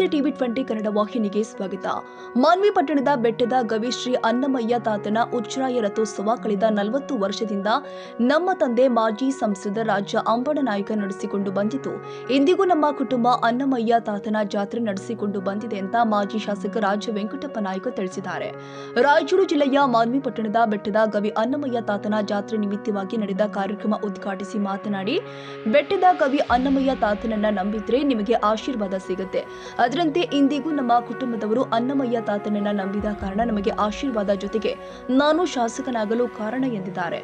ನಮಸ್ತೆ ಟಿವಿ 20 ಕನ್ನಡ ವಾಹಿನಿಗೆ ಸ್ವಾಗತ. ಮಾನ್ವಿ ಪಟ್ಟಣದ ಬೆಟ್ಟದ ಗವಿ ಶ್ರೀ ಅನ್ನಮಯ್ಯ ತಾತನ ಉಚ್ಛ್ರಾಯ ರಥೋತ್ಸವ ಕಳೆದ 40 ವರ್ಷದಿಂದ ನಮ್ಮ ತಂದೆ ಮಾಜಿ ಸಂಸದ ರಾಜ ಅಂಬಣ್ಣನಾಯ್ಕ ನಡೆಸಿಕೊಂಡು ಬಂದಿದ್ದು, ಇಂದಿಗೂ ನಮ್ಮ ಕುಟುಂಬ ಅನ್ನಮಯ್ಯ ತಾತನ ಜಾತ್ರೆ ನಡೆಸಿಕೊಂಡು ಬಂದಿದೆ ಅಂತ ಮಾಜಿ ಶಾಸಕ ರಾಜ ವೆಂಕಟಪ್ಪ ನಾಯ್ಕ ತಿಳಿಸಿದ್ದಾರೆ. ರಾಯಚೂರು ಜಿಲ್ಲೆಯ ಮಾನ್ವಿ ಪಟ್ಟಣದ ಬೆಟ್ಟದ ಗವಿ ಅನ್ನಮಯ್ಯ ತಾತನ ಜಾತ್ರೆ ನಿಮಿತ್ತವಾಗಿ ನಡೆದ ಕಾರ್ಯಕ್ರಮ ಉದ್ಘಾಟಿಸಿ ಮಾತನಾಡಿ, ಬೆಟ್ಟದ ಗವಿ ಅನ್ನಮಯ್ಯ ತಾತನನ್ನ ನಂಬಿದ್ರೆ ನಿಮಗೆ ಆಶೀರ್ವಾದ ಸಿಗುತ್ತೆ. ಅದರಂತೆ ಇಂದಿಗೂ ನಮ್ಮ ಕುಟುಂಬದವರು ಅನ್ನಮಯ್ಯ ತಾತನನ್ನ ನಂಬಿದ ಕಾರಣ ನಮಗೆ ಆಶೀರ್ವಾದ, ಜೊತೆಗೆ ನಾನು ಶಾಸಕನಾಗಲು ಕಾರಣ ಎಂದಿದ್ದಾರೆ.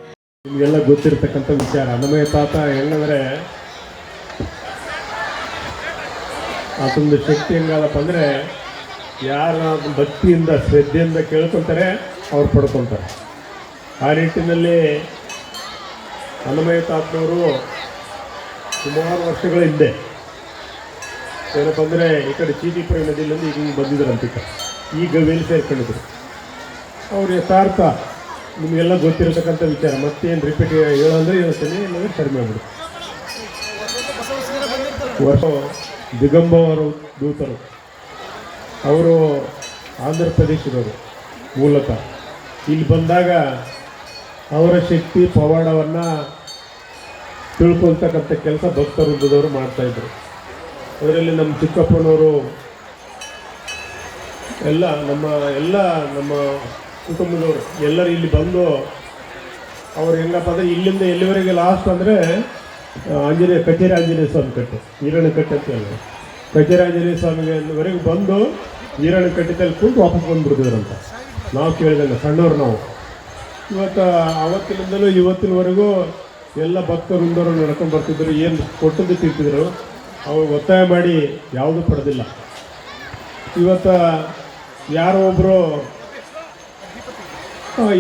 ನಿಮಗೆಲ್ಲ ಗೊತ್ತಿರತಕ್ಕಂಥ ವಿಚಾರ, ಅನ್ನಮಯ್ಯ ತಾತ ಹೆಂಗಂದ್ರೆ ಆತೊಂದು ಶಕ್ತಿ ಹೆಂಗದಪ್ಪ ಅಂದರೆ, ಯಾರ ಭಕ್ತಿಯಿಂದ ಶ್ರದ್ಧೆಯಿಂದ ಕೇಳ್ಕೊತಾರೆ ಅವ್ರು ಪಡ್ಕೊತಾರೆ. ಆ ನಿಟ್ಟಿನಲ್ಲಿ ಅನ್ನಮಯ್ಯ ತಾತನವರು ಸುಮಾರು ವರ್ಷಗಳ ಹಿಂದೆ ಏನಪ್ಪ ಅಂದರೆ ಈ ಕಡೆ ಚೀಟಿಪುರ ನದಿಯಲ್ಲಿ ಈಗ ಬಂದಿದ್ದರಂತ, ಈಗ ಗವಿಯಲ್ಲಿ ಸೇರ್ಕೊಂಡಿದ್ರು. ಅವ್ರ ಯಥಾರ್ಥ ನಿಮಗೆಲ್ಲ ಗೊತ್ತಿರತಕ್ಕಂಥ ವಿಚಾರ, ಮತ್ತೇನು ರಿಪೀಟ್ ಹೇಳಂದ್ರೆ ಹೇಳ್ತೇನೆ, ಇಲ್ಲಾಂದ್ರೆ ಕಡಿಮೆ ಆಗ್ಬಿಡು. ವರ್ಷ ದಿಗಂಬರು ದೂತರು, ಅವರು ಆಂಧ್ರ ಪ್ರದೇಶದವರು ಮೂಲತಃ. ಇಲ್ಲಿ ಬಂದಾಗ ಅವರ ಶಕ್ತಿ ಪವಾಡವನ್ನು ತಿಳ್ಕೊಳ್ತಕ್ಕಂಥ ಕೆಲಸ ಭಕ್ತವೃಂದದವರು ಮಾಡ್ತಾಯಿದ್ರು. ಅದರಲ್ಲಿ ನಮ್ಮ ಚಿಕ್ಕಪ್ಪನವರು ಎಲ್ಲ ನಮ್ಮ ಕುಟುಂಬದವರು ಎಲ್ಲರೂ ಇಲ್ಲಿ ಬಂದು ಅವ್ರು ಹೆಂಗಪ್ಪ ಅಂದರೆ ಇಲ್ಲಿಂದ ಎಲ್ಲಿವರೆಗೆ ಲಾಸ್ಟ್ ಅಂದರೆ ಕಚೇರಿ ಆಂಜನೇಯ ಸ್ವಾಮಿ ಕಟ್ಟೆ, ಈರಣ್ಣಕಟ್ಟೆ ಅಂತ ಹೇಳಿ ಕಚೇರಿ ಆಂಜನೇಯ ಸ್ವಾಮಿವರೆಗೆ ಬಂದು ಈರಣ್ಣಕಟ್ಟೆದಲ್ಲಿ ಕೂತು ವಾಪಸ್ ಬಂದುಬಿಡ್ತಿದ್ರಂತ ನಾವು ಕೇಳಿದಂಗೆ, ಸಣ್ಣವ್ರು ನಾವು. ಅವತ್ತಿನಿಂದಲೂ ಇವತ್ತಿನವರೆಗೂ ಎಲ್ಲ ಭಕ್ತವೃಂದವರು ನಡ್ಕೊಂಡು ಬರ್ತಿದ್ರು. ಏನು ಕೊಟ್ಟದ್ದು ತಿಂತಿದ್ರು, ಅವ್ರು ಒತ್ತಾಯ ಮಾಡಿ ಯಾವುದೂ ಪಡೆದಿಲ್ಲ. ಯಾರೋ ಒಬ್ಬರು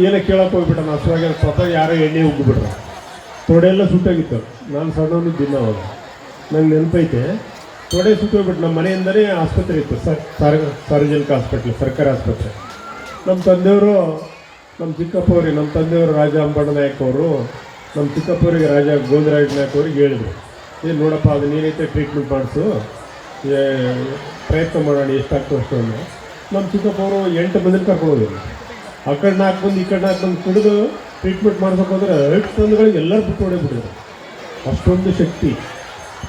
ಏನೋ ಕೇಳಕ್ಕೆ ಹೋಗ್ಬಿಟ್ಟ, ಹಸುವಾಗಿ ಸ್ವತಃ ಯಾರೋ ಎಣ್ಣೆ ಉಗ್ಗಿಬಿಟ್ರು, ತೊಡೆಯೆಲ್ಲ ಸುಟ್ಟೋಗಿತ್ತು. ನಾನು ಸಣ್ಣವನಿದ್ದಿಲ್ಲ ಅವಾಗ, ನಂಗೆ ನೆನಪೈತೆ. ತೊಡೆ ಸುಟ್ಟೋಗ್ಬಿಟ್ಟು ನಮ್ಮ ಮನೆಯಿಂದಲೇ ಆಸ್ಪತ್ರೆ ಇತ್ತು, ಸಾರ್ವಜನಿಕ ಹಾಸ್ಪಿಟ್ಲ್, ಸರ್ಕಾರಿ ಆಸ್ಪತ್ರೆ. ನಮ್ಮ ತಂದೆಯವರು, ನಮ್ಮ ಚಿಕ್ಕಪ್ಪವ್ರಿಗೆ, ನಮ್ಮ ತಂದೆಯವರು ರಾಜ ಅಂಬಣ್ಣನಾಯ್ಕ ಅವರು ನಮ್ಮ ಚಿಕ್ಕಪ್ಪವರಿಗೆ ರಾಜ ಗೋವಿಂದರಾಜ ನಾಯ್ಕ ಅವ್ರಿಗೆ ಹೇಳಿದರು, ಏನು ನೋಡಪ್ಪ ಅದು ನೀನೈತೆ ಟ್ರೀಟ್ಮೆಂಟ್ ಮಾಡಿಸು, ಪ್ರಯತ್ನ ಮಾಡೋಣ ಎಷ್ಟಾಗ್ತದೆ ಅಷ್ಟು ಅಂದರೆ. ನಮ್ಮ ಚಿಕ್ಕಪ್ಪವರು 8 ಮಂದಿನ ಕರ್ಕೊಂಡು ಹೋಗಿದ್ರು. ಆ ಕಡೆ 4 ಮಂದಿ ಈ ಕಡೆ 4 ಮಂದಿ ಕುಡಿದು ಟ್ರೀಟ್ಮೆಂಟ್ ಮಾಡ್ಬೇಕು ಅಂದರೆ 8 ಮಂದಿಗಳಿಗೆ ಎಲ್ಲರೂ ಬಿಟ್ಟು ಹೊಡೆಬಿಟ್ಟಿದ್ರು. ಅಷ್ಟೊಂದು ಶಕ್ತಿ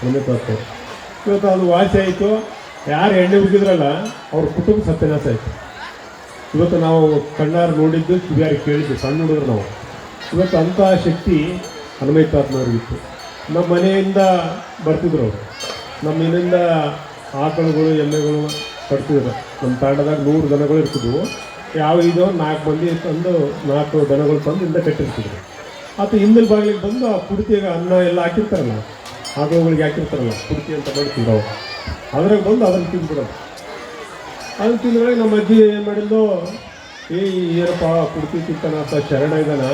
ಒಂದೇ ತಾತ. ಇವತ್ತು ಅದು ವಾಸಿ ಆಯಿತು. ಯಾರು ಎಣ್ಣೆ ಉಗಿದ್ರಲ್ಲ ಅವ್ರ ಕುಟುಂಬ ಸತ್ಯನಾಶ ಆಯಿತು. ಇವತ್ತು ನಾವು ಕಣ್ಣಾರು ನೋಡಿದ್ದು, ಕಿವಿಯಾರಿಗೆ ಕೇಳಿದ್ದು, ಸಣ್ಣ ಹುಡುಗರು ನಾವು. ಇವತ್ತು ಅಂಥ ಶಕ್ತಿ ಅನ್ನಮಯ್ಯ ತಾತನವ್ರಿಗಿತ್ತು. ನಮ್ಮ ಮನೆಯಿಂದ ಬರ್ತಿದ್ರು ಅವರು, ನಮ್ಮ ಮನೆಯಿಂದ ಆಕಳುಗಳು ಎಮ್ಮೆಗಳು ಕಟ್ತಿದ್ರು. ನಮ್ಮ ತಾಂಡದಾಗ 100 ದನಗಳು ಇರ್ತಿದ್ವು. ಯಾವ ಇದು 4 ಮಂದಿ ತಂದು 4 ದನಗಳು ತಂದು ಇಂದ ಕಟ್ಟಿರ್ತಿದ್ರು. ಆತ ಹಿಂದಿನ ಬಾಗಿಲಿಗೆ ಬಂದು ಆ ಪುಡ್ತಿಗೆ ಅನ್ನ ಎಲ್ಲ ಹಾಕಿರ್ತಾರಲ್ಲ, ಆಕಳುಗಳಿಗೆ ಹಾಕಿರ್ತಾರಲ್ಲ ಪುಡ್ತಿ ಅಂತ ಮಾಡ್ತಿದ್ರು ಅವರು, ಅದ್ರಾಗ ಬಂದು ಅದನ್ನು ತಿಂದ್ಬಿಡೋದು. ಅದನ್ನು ತಿಂದ್ಗಳಿಗೆ ನಮ್ಮ ಅಜ್ಜಿ ಏನು ಮಾಡಿದ್ದು, ಏನಪ್ಪ ಪುಡ್ತಿ ತಿಂತಾನ ಅಂತ ಶರಣ ಇದ್ದಾನ,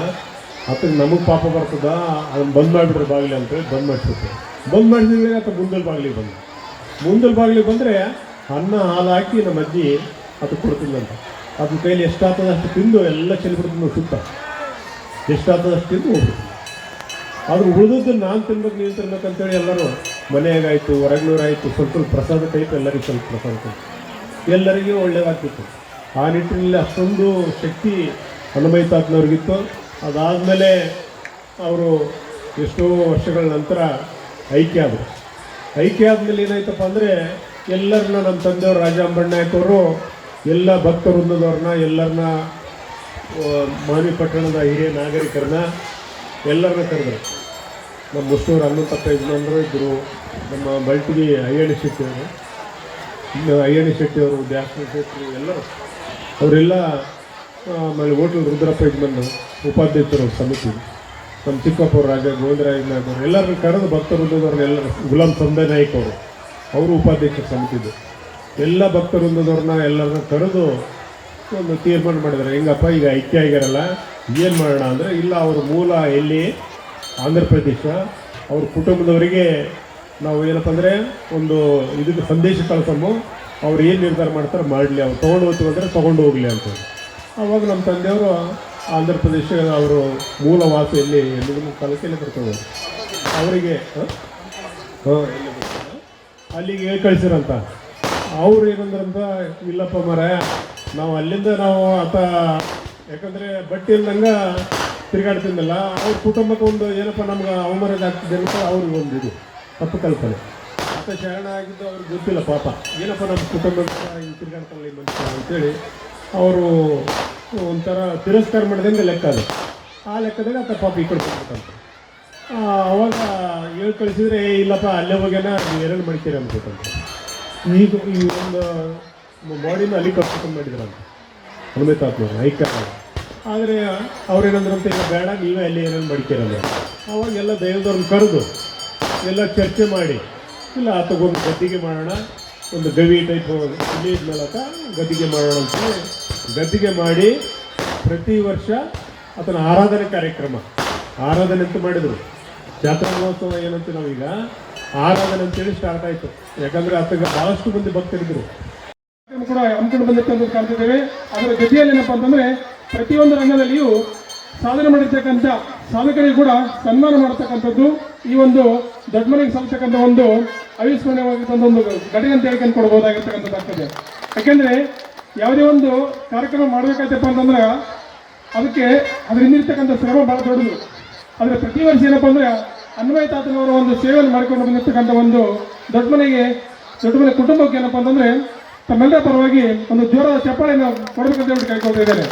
ಆತಗೆ ನಮಗೆ ಪಾಪ ಬರ್ತದ, ಅದನ್ನು ಬಂದ್ ಮಾಡಿಬಿಟ್ರೆ ಬಾಗಿಲು ಅಂತೇಳಿ ಬಂದ್ ಮಾಡಿಸ್ಬಿಟ್ರು. ಬಂದ್ ಮಾಡಿಸಿದ್ರೆ ಆತ ಮುಂದಲ್ ಬಾಗಿಲಿಗೆ ಬಂದರೆ ಅನ್ನ ಹಾಲು ಹಾಕಿ ನಮ್ಮ ಅಜ್ಜಿ ಅದು ಕೊಡ್ತಿದ್ದಂತ. ಅದನ್ನ ಕೈಲಿ ಎಷ್ಟಾಗ್ತದೆ ಅಷ್ಟು ತಿಂದು ಎಲ್ಲ ಚೆಲ್ಬಿಡ್ತೀನಿ ಸುತ್ತ, ಎಷ್ಟಾಗ್ತದೆ ಅಷ್ಟು ತಿಂದು ಹೋಗ್ಬಿಡ್ತೀನಿ. ಆದ್ರೆ ಉಳಿದದ್ದು ನಾನು ತಿನ್ಬೇಕು, ನೀನು ತಿನ್ಬೇಕಂತೇಳಿ ಎಲ್ಲರೂ ಮನೆಯಾಗಾಯಿತು, ಹೊರಗ್ನೂರಾಯಿತು, ಸ್ವಲ್ಪ ಪ್ರಸಾದ ಟೈಪ್ ಎಲ್ಲರಿಗೂ ಸ್ವಲ್ಪ ಪ್ರಸಾದ ಟೈಪ್ ಎಲ್ಲರಿಗೂ ಒಳ್ಳೆಯದಾಗ್ತಿತ್ತು. ಆ ನಿಟ್ಟಿನಲ್ಲಿ ಅಷ್ಟೊಂದು ಶಕ್ತಿ ಅನ್ನಮಯ್ಯ ತಾತನವ್ರಿಗಿತ್ತು. ಅದಾದಮೇಲೆ ಅವರು ಎಷ್ಟೋ ವರ್ಷಗಳ ನಂತರ ಐಕ್ಯ ಆದಮೇಲೆ ಏನಾಯ್ತಪ್ಪ ಅಂದರೆ, ಎಲ್ಲರನ್ನ ನಮ್ಮ ತಂದೆಯವರು ರಾಜ ಅಂಬಣ್ಣನಾಯ್ಕವರು ಎಲ್ಲ ಭಕ್ತವೃಂದದವ್ರನ್ನ ಎಲ್ಲರನ್ನ ಮಾನ್ವಿ ಪಟ್ಟಣದ ಹಿರಿಯ ನಾಗರಿಕರನ್ನ ಎಲ್ಲರನ್ನ ಕರೆದ್ರು. ನಮ್ಮ ಮುಷ್ಟೂರು ಹನುಮಂತಪ್ಪ ಯಜಮಾನರು ಇದ್ದರು, ನಮ್ಮ ಬಲ್ಟಿಗಿ ಅಯ್ಯಣ್ಣ ಶೆಟ್ಟಿಯವರು, ದ್ಯಾಸ್ನ ಶೆಟ್ಟಿ ಎಲ್ಲರೂ ಅವರೆಲ್ಲ, ಆಮೇಲೆ ಹೋಟೆಲ್ ರುದ್ರಪ್ಪ ಯಜಮಾನ ಉಪಾಧ್ಯಕ್ಷರು ಸಮಿತಿ, ನಮ್ಮ ಚಿಕ್ಕಪ್ಪವ್ರು ರಾಜ ಗೋವಿಂದರಾಜ ನಾಯ್ಕ ಅವರು ಎಲ್ಲರನ್ನ ಕರೆದು ಭಕ್ತವೃಂದದವ್ರನ್ನ ಎಲ್ಲರೂ, ಗುಲಾಮ್ ಸಂದಯ್ ನಾಯ್ಕ ಅವರು ಉಪಾಧ್ಯಕ್ಷರ ಸಮಿತಿದ್ದು, ಎಲ್ಲ ಭಕ್ತವೃಂದದವ್ರನ್ನ ಎಲ್ಲರನ್ನ ಕರೆದು ಒಂದು ತೀರ್ಮಾನ ಮಾಡಿದ್ದಾರೆ. ಹೆಂಗಪ್ಪ ಈಗ ಐಕ್ಯ ಆಗ್ಯಾರಲ್ಲ, ಏನು ಮಾಡೋಣ ಅಂದರೆ, ಇಲ್ಲ ಅವ್ರ ಮೂಲ ಎಲ್ಲಿ ಆಂಧ್ರ ಪ್ರದೇಶ, ಅವ್ರ ಕುಟುಂಬದವರಿಗೆ ನಾವು ಏನಪ್ಪ ಅಂದರೆ ಒಂದು ಇದಕ್ಕೆ ಸಂದೇಶ ಕಳ್ಸಮ್ಮು, ಅವ್ರು ಏನು ನಿರ್ಧಾರ ಮಾಡ್ತಾರೆ ಮಾಡಲಿ, ಅವ್ರು ತೊಗೊಂಡು ಹೋಗ್ತೀವಿ ಅಂದರೆ ತೊಗೊಂಡು ಹೋಗಲಿ ಅಂತೇಳಿ. ಆವಾಗ ನಮ್ಮ ತಂದೆಯವರು ಆಂಧ್ರ ಪ್ರದೇಶ ಅವರು ಮೂಲ ವಾಸಿಯಲ್ಲಿ ಕಾಲಕ್ಕೆಲ್ಲ ಕರ್ಕೊಂಡು ಅವರಿಗೆ ಅಲ್ಲಿಗೆ ಹೇಳಿ ಕಳಿಸಿರಂತ. ಅವ್ರು ಏನಂದ್ರಂತ, ಇಲ್ಲಪ್ಪ ಮಾರಾಯ, ನಾವು ಅಲ್ಲಿಂದ ಆತ ಯಾಕಂದರೆ ಬಟ್ಟೆ ಇಲ್ದಂಗೆ ತಿರುಗಾಡ್ತಿದ್ದಲ್ಲ, ಅವ್ರ ಕುಟುಂಬಕ್ಕೆ ಒಂದು ಏನಪ್ಪ ನಮ್ಗೆ ಅವಮಾನ ಆಗ್ತಿದೆ ಅಂತ ಅವ್ರಿಗೆ ಒಂದು ಇದು ತಪ್ಪು ಕಲ್ಪನೆ. ಆತ ಶರಣ ಆಗಿದ್ದು ಅವ್ರಿಗೆ ಗೊತ್ತಿಲ್ಲ ಪಾಪ, ಏನಪ್ಪ ನಮ್ಮ ಕುಟುಂಬಕ್ಕೆ ಹಿಂಗೆ ತಿರುಗಾಡ್ತಾರಲ್ಲ ಈ ಮನುಷ್ಯ ಅಂತೇಳಿ ಅವರು ಒಂಥರ ತಿರಸ್ಕಾರ ಮಾಡಿದಂಗೆ ಲೆಕ್ಕ ಅದು. ಆ ಲೆಕ್ಕದಾಗ ಆತ ಪಾಪ ಈ ಕಡೆ ಬಂದ್ಬಿಟ್ಟಂತ. ಅವಾಗ ಹೇಳಿ ಕಳಿಸಿದ್ರೆ, ಇಲ್ಲಪ್ಪ ಅಲ್ಲೇ ಹೋಗ್ಯಾನ, ನೀವು ಏನೇನು ಮಾಡ್ತೀರಿ ಅನ್ಬೇಕಂತ. ಈಗ ಈ ಒಂದು ಬಾಡಿನ ಅಲ್ಲಿ ಕರ್ಕೊಂಡು ಮಾಡಿದ್ರಂತ ಹನುಮಂತಾತ್ಮರು ಹೈಕಮಾಂಡ್. ಆದರೆ ಅವ್ರೇನಂದ್ರಂತ, ಈಗ ಬೇಡ, ನೀವೇ ಅಲ್ಲಿ ಏನೇನು ಮಾಡ್ತೀರಲ್ಲ. ಅವಾಗೆಲ್ಲ ದೈವದವ್ರನ್ನ ಕರೆದು ಎಲ್ಲ ಚರ್ಚೆ ಮಾಡಿ, ಇಲ್ಲ ಆತಗೊಂದು ಗದ್ದಿಗೆ ಮಾಡೋಣ, ಒಂದು ಗವಿ ಟೈಪ್ ವಿಲೇಜ್ ಮೂಲಕ ಗದ್ದಿಗೆ ಮಾಡೋಣ ಅಂತೇಳಿ ಗದ್ದಿಗೆ ಮಾಡಿ ಪ್ರತಿ ವರ್ಷ ಆತನ ಆರಾಧನೆ ಕಾರ್ಯಕ್ರಮ, ಆರಾಧನೆ ಅಂತ ಮಾಡಿದರು. ಜಾತ್ರಾ ಮಹೋತ್ಸವ ಏನಂತ ನಾವೀಗ ಆರಾಧನೆ ಅಂತೇಳಿ ಸ್ಟಾರ್ಟ್ ಆಯಿತು. ಯಾಕಂದರೆ ಆತಗೆ ಭಾಳಷ್ಟು ಮಂದಿ ಭಕ್ತರಿದ್ದರು ಕೂಡ ಹಮ್ಮಿಕೊಂಡು ಬಂದಿರ್ತಕ್ಕಂಥ ಕಾಣ್ತಿದ್ದೇವೆ. ಅದರ ಜೊತೆಯಲ್ಲಿ ಏನಪ್ಪ ಅಂತಂದರೆ ಪ್ರತಿಯೊಂದು ರಂಗದಲ್ಲಿಯೂ ಸಾಧನೆ ಮಾಡಿರ್ತಕ್ಕಂಥ ಸಾಧಕರಿಗೆ ಕೂಡ ಸನ್ಮಾನ ಮಾಡತಕ್ಕಂಥದ್ದು ಈ ಒಂದು ದೊಡ್ಡ ಮನೆಗೆ ಸಲ್ತಕ್ಕಂಥ ಒಂದು ಅವಿಸ್ಮರಣೀಯವಾಗಿರ್ತಕ್ಕಂಥ ಒಂದು ಘಟನೆ ಅಂತ ಹೇಳ್ಕೊಂಡು ಕೊಡ್ಬೋದಾಗಿರ್ತಕ್ಕಂಥದ್ದಾಗ್ತದೆ. ಯಾಕೆಂದರೆ ಯಾವುದೇ ಒಂದು ಕಾರ್ಯಕ್ರಮ ಮಾಡಬೇಕಾಯ್ತಪ್ಪ ಅಂತಂದ್ರೆ ಅದಕ್ಕೆ ಅದ್ರ ಹಿಂದಿರ್ತಕ್ಕಂಥ ಶ್ರಮ ಭಾಳ ದೊಡ್ಡದು. ಆದರೆ ಪ್ರತಿ ವರ್ಷ ಏನಪ್ಪ ಅಂದರೆ ಅನ್ವಯ ತಾತನವರ ಒಂದು ಸೇವೆಯನ್ನು ಮಾಡಿಕೊಂಡು ಬಂದಿರ್ತಕ್ಕಂಥ ಒಂದು ದೊಡ್ಡ ಮನೆ ಕುಟುಂಬಕ್ಕೆ ಏನಪ್ಪ ಅಂತಂದರೆ ತಮ್ಮೆಲ್ಲರ ಪರವಾಗಿ ಒಂದು ಜೋರಾದ ಚಪ್ಪಾಳೆಯನ್ನು ಕೊಡಬೇಕಂತ ಹೇಳಿ ಕೈಕೊಳ್ತಾ ಇದ್ದೇನೆ.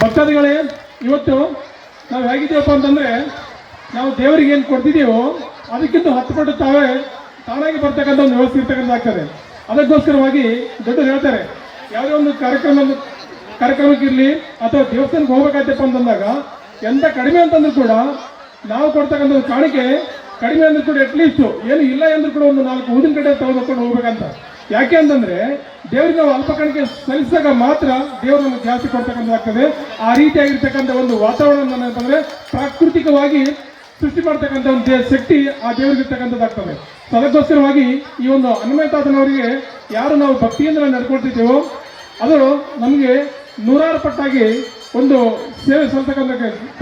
ಭಕ್ತಾದಿಗಳೇ, ಇವತ್ತು ನಾವು ಹೇಗಿದ್ದೀವಪ್ಪ ಅಂತಂದರೆ ನಾವು ದೇವರಿಗೆ ಏನು ಕೊಡ್ತಿದ್ದೀವೋ ಅದಕ್ಕಿಂತ 10 ಪಟ್ಟು ತಾನಾಗಿ ಬರ್ತಕ್ಕಂಥ ಒಂದು ವ್ಯವಸ್ಥೆ ಇರ್ತಕ್ಕಂಥದ್ದಾಗ್ತದೆ. ಅದಕ್ಕೋಸ್ಕರವಾಗಿ ದೊಡ್ಡರು ಹೇಳ್ತಾರೆ, ಯಾವುದೇ ಒಂದು ಕಾರ್ಯಕ್ರಮಕ್ಕಿರಲಿ ಅಥವಾ ದೇವಸ್ಥಾನಕ್ಕೆ ಹೋಗ್ಬೇಕಾಯ್ತಪ್ಪ ಅಂತಂದಾಗ ಎಂತ ಕಡಿಮೆ ಅಂತಂದ್ರೂ ಕೂಡ ನಾವು ಕೊಡ್ತಕ್ಕಂಥ ಕಾಣಿಕೆ ಕಡಿಮೆ ಅಂದ್ರೂ ಕೂಡ ಅಟ್ಲೀಸ್ಟ್ ಏನು ಇಲ್ಲ ಅಂದ್ರೂ ಕೂಡ ಒಂದು 4 ಊದಿನ ಕಡೆ ತೆಗೆದುಕೊಂಡು ಹೋಗ್ಬೇಕಂತ. ಯಾಕೆ ಅಂತಂದ್ರೆ ದೇವರಿಗೆ ನಾವು ಅಲ್ಪ ಕಾಣಿಕೆ ಸಲ್ಲಿಸಿದಾಗ ಮಾತ್ರ ದೇವರು ನಮಗೆ ಜಾಸ್ತಿ ಕೊಡ್ತಕ್ಕಂಥದ್ದಾಗ್ತದೆ. ಆ ರೀತಿಯಾಗಿರ್ತಕ್ಕಂಥ ಒಂದು ವಾತಾವರಣ ಅಂತಂದ್ರೆ ಪ್ರಾಕೃತಿಕವಾಗಿ ಸೃಷ್ಟಿ ಮಾಡ್ತಕ್ಕಂಥ ಒಂದು ಶಕ್ತಿ ಆ ದೇವರಿಗೆ ಇರ್ತಕ್ಕಂಥದ್ದಾಗ್ತದೆ. ಅದಕ್ಕೋಸ್ಕರವಾಗಿ ಈ ಒಂದು ಹನುಮಂತಾತನವರಿಗೆ ಯಾರು ನಾವು ಭಕ್ತಿಯಿಂದ ನಡ್ಕೊಳ್ತಿದ್ದೇವೋ ಅದು ನಮಗೆ 100 ಪಟ್ಟಾಗಿ ಒಂದು ಸೇವೆ ಸಲ್ತಕ್ಕಂಥ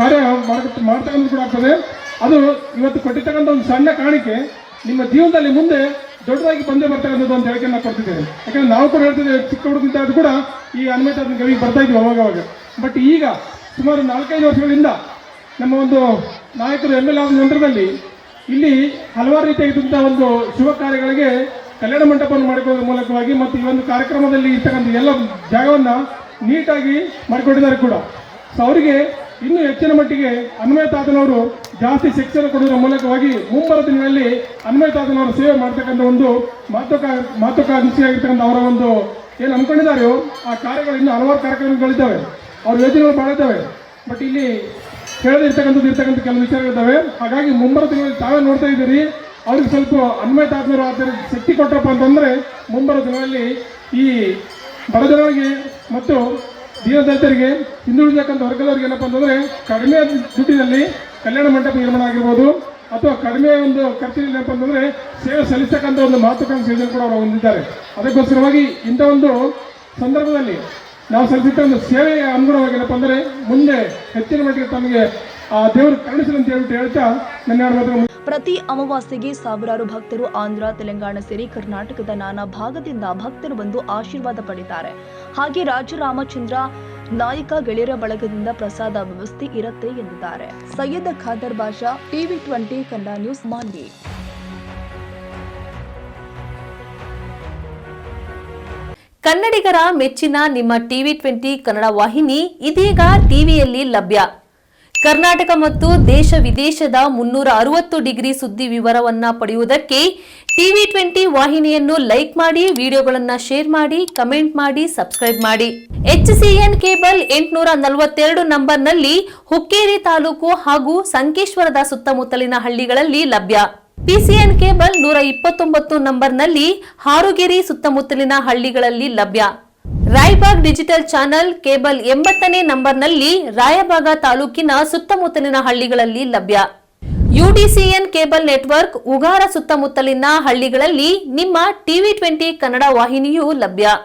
ಕಾರ್ಯ ಮಾಡ್ತಕ್ಕಂಥ ಕೂಡ ಆಗ್ತದೆ. ಅದು ಇವತ್ತು ಕೊಟ್ಟಿರ್ತಕ್ಕಂಥ ಒಂದು ಸಣ್ಣ ಕಾಣಿಕೆ ನಿಮ್ಮ ಜೀವನದಲ್ಲಿ ಮುಂದೆ ದೊಡ್ಡದಾಗಿ ಬಂದೇ ಬರ್ತಕ್ಕಂಥದ್ದು ಅಂತ ಹೇಳಿಕೆ ನಾವು ಕೊಡ್ತಿದ್ದೇವೆ. ಯಾಕಂದ್ರೆ ನಾವು ಕೂಡ ಹೇಳ್ತಿದ್ದೇವೆ, ಚಿಕ್ಕ ಹುಡುಗಿಂತ ಕೂಡ ಈ ಹನುಮಂತಾತನ ಗವಿಗೆ ಬರ್ತಾ ಇದ್ವಿ ಅವಾಗ. ಬಟ್ ಈಗ ಸುಮಾರು 4-5 ವರ್ಷಗಳಿಂದ ನಮ್ಮ ಒಂದು ನಾಯಕರು MLA ಆದ ನಂತರದಲ್ಲಿ ಇಲ್ಲಿ ಹಲವಾರು ರೀತಿಯಾಗಿದ್ದಂಥ ಒಂದು ಶುಭ ಕಾರ್ಯಗಳಿಗೆ ಕಲ್ಯಾಣ ಮಂಟಪವನ್ನು ಮಾಡಿಕೊಳ್ಳುವ ಮೂಲಕವಾಗಿ ಮತ್ತು ಈ ಒಂದು ಕಾರ್ಯಕ್ರಮದಲ್ಲಿ ಇರ್ತಕ್ಕಂಥ ಎಲ್ಲ ಜಾಗವನ್ನು ನೀಟಾಗಿ ಮಾಡಿಕೊಂಡಿದ್ದಾರೆ ಕೂಡ. ಸೊ ಅವರಿಗೆ ಇನ್ನೂ ಹೆಚ್ಚಿನ ಮಟ್ಟಿಗೆ ಹನುಮಂತಾತನವರು ಜಾಸ್ತಿ ಶಿಕ್ಷಣ ಕೊಡುವುದರ ಮೂಲಕವಾಗಿ ಮುಂಬರುವ ದಿನಗಳಲ್ಲಿ ಹನುಮಂತಾತನವರು ಸೇವೆ ಮಾಡ್ತಕ್ಕಂಥ ಒಂದು ಮಹತ್ವಾಕಾಂಕ್ಷಿಯಾಗಿರ್ತಕ್ಕಂಥ ಅವರ ಒಂದು ಏನು ಅನ್ಕೊಂಡಿದ್ದಾರೆಯೋ ಆ ಕಾರ್ಯಗಳು ಇನ್ನೂ ಹಲವಾರು ಕಾರ್ಯಕ್ರಮಗಳಿದ್ದಾವೆ, ಅವ್ರ ಯೋಜನೆಗಳು ಭಾಳ ಇದ್ದಾವೆ. ಬಟ್ ಇಲ್ಲಿ ಇರ್ತಕ್ಕಂಥ ಕೆಲವು ವಿಚಾರಗಳಿದ್ದಾವೆ. ಹಾಗಾಗಿ ಮುಂಬರುವ ದಿನಗಳಲ್ಲಿ ತಾವೇ ನೋಡ್ತಾ ಇದ್ದೀರಿ, ಅವ್ರಿಗೆ ಸ್ವಲ್ಪ ಹನುಮಂತಾತನವರು ಅದರ ಶಕ್ತಿ ಕೊಟ್ಟಪ್ಪ ಅಂತಂದರೆ ಮುಂಬರುವ ದಿನಗಳಲ್ಲಿ ಈ ಬಡಜನರಿಗೆ ಮತ್ತು ದೀನದಲಿತರಿಗೆ ಹಿಂದುಳಿದಕ್ಕಂಥ ವರ್ಗದವ್ರಿಗೆ ಏನಪ್ಪ ಅಂತಂದರೆ ಕಡಿಮೆ ದುಡ್ಡಿನಲ್ಲಿ ಕಲ್ಯಾಣ ಮಂಟಪ ನಿರ್ಮಾಣ ಆಗಿರ್ಬೋದು ಅಥವಾ ಕಡಿಮೆ ಒಂದು ಖರ್ಚಿನಲ್ಲಿ ಏನಪ್ಪ ಅಂತಂದರೆ ಸೇವೆ ಸಲ್ಲಿಸ್ತಕ್ಕಂಥ ಒಂದು ಮಹತ್ವಾಕಾಂಕ್ಷಿ ಯೋಜನೆ ಕೂಡ ಅವರು ಹೊಂದಿದ್ದಾರೆ. ಅದಕ್ಕೋಸ್ಕರವಾಗಿ ಇಂಥ ಒಂದು ಸಂದರ್ಭದಲ್ಲಿ ನಾವು ಸಲ್ಲಿಸಿದ ಒಂದು ಸೇವೆಯ ಅನುಗುಣವಾಗಿ ಏನಪ್ಪ ಅಂದರೆ ಮುಂದೆ ಹೆಚ್ಚಿನ ಮಟ್ಟಿಗೆ ತಮಗೆ ಆ ದೇವರು ಕರುಣಿಸಲಿ ಅಂತ ಹೇಳ್ತಾ ನನ್ನ ಮಾತ್ರ. ಪ್ರತಿ ಅಮಾವಾಸ್ಯೆಗೆ ಸಾವಿರಾರು ಭಕ್ತರು ಆಂಧ್ರ, ತೆಲಂಗಾಣ ಸೇರಿ ಕರ್ನಾಟಕದ ನಾನಾ ಭಾಗದಿಂದ ಭಕ್ತರು ಬಂದು ಆಶೀರ್ವಾದ ಪಡೆಯುತ್ತಾರೆ. ಹಾಗೆ ರಾಜ ರಾಮಚಂದ್ರ ನಾಯಕ ಗೆಳೆಯರ ಬಳಗದಿಂದ ಪ್ರಸಾದ ವ್ಯವಸ್ಥೆ ಇರುತ್ತೆ ಎಂದಿದ್ದಾರೆ. Syed Khader Basha, TV20 Kannada news, Manvi. ಕನ್ನಡಿಗರ ಮೆಚ್ಚಿನ ನಿಮ್ಮ TV20 ಕನ್ನಡ ವಾಹಿನಿ ಇದೀಗ ಟಿವಿಯಲ್ಲಿ ಲಭ್ಯ. ಕರ್ನಾಟಕ ಮತ್ತು ದೇಶ ವಿದೇಶದ 360 ಡಿಗ್ರಿ ಸುದ್ದಿ ವಿವರವನ್ನ ಪಡೆಯುವುದಕ್ಕೆ TV20 ವಾಹಿನಿಯನ್ನು ಲೈಕ್ ಮಾಡಿ, ವಿಡಿಯೋಗಳನ್ನು ಶೇರ್ ಮಾಡಿ, ಕಮೆಂಟ್ ಮಾಡಿ, ಸಬ್ಸ್ಕ್ರೈಬ್ ಮಾಡಿ. HCN ಕೇಬಲ್ 842 ನಂಬರ್ನಲ್ಲಿ ಹುಕ್ಕೇರಿ ತಾಲೂಕು ಹಾಗೂ ಸಂಕೇಶ್ವರದ ಸುತ್ತಮುತ್ತಲಿನ ಹಳ್ಳಿಗಳಲ್ಲಿ ಲಭ್ಯ. PCN ಕೇಬಲ್ 129 ನಂಬರ್ನಲ್ಲಿ ಹಾರುಗೆರೆ ಸುತ್ತಮುತ್ತಲಿನ ಹಳ್ಳಿಗಳಲ್ಲಿ ಲಭ್ಯ. ರಾಯಬಾಗ್ ಡಿಜಿಟಲ್ ಚಾನೆಲ್ ಕೇಬಲ್ 80ನೇ ನಂಬರ್ನಲ್ಲಿ ರಾಯಬಾಗ ತಾಲೂಕಿನ ಸುತ್ತಮುತ್ತಲಿನ ಹಳ್ಳಿಗಳಲ್ಲಿ ಲಭ್ಯ. UDCN ಕೇಬಲ್ ನೆಟ್ವರ್ಕ್ ಉಗಾರ ಸುತ್ತಮುತ್ತಲಿನ ಹಳ್ಳಿಗಳಲ್ಲಿ ನಿಮ್ಮ TV20 ಕನ್ನಡ ವಾಹಿನಿಯೂ ಲಭ್ಯ.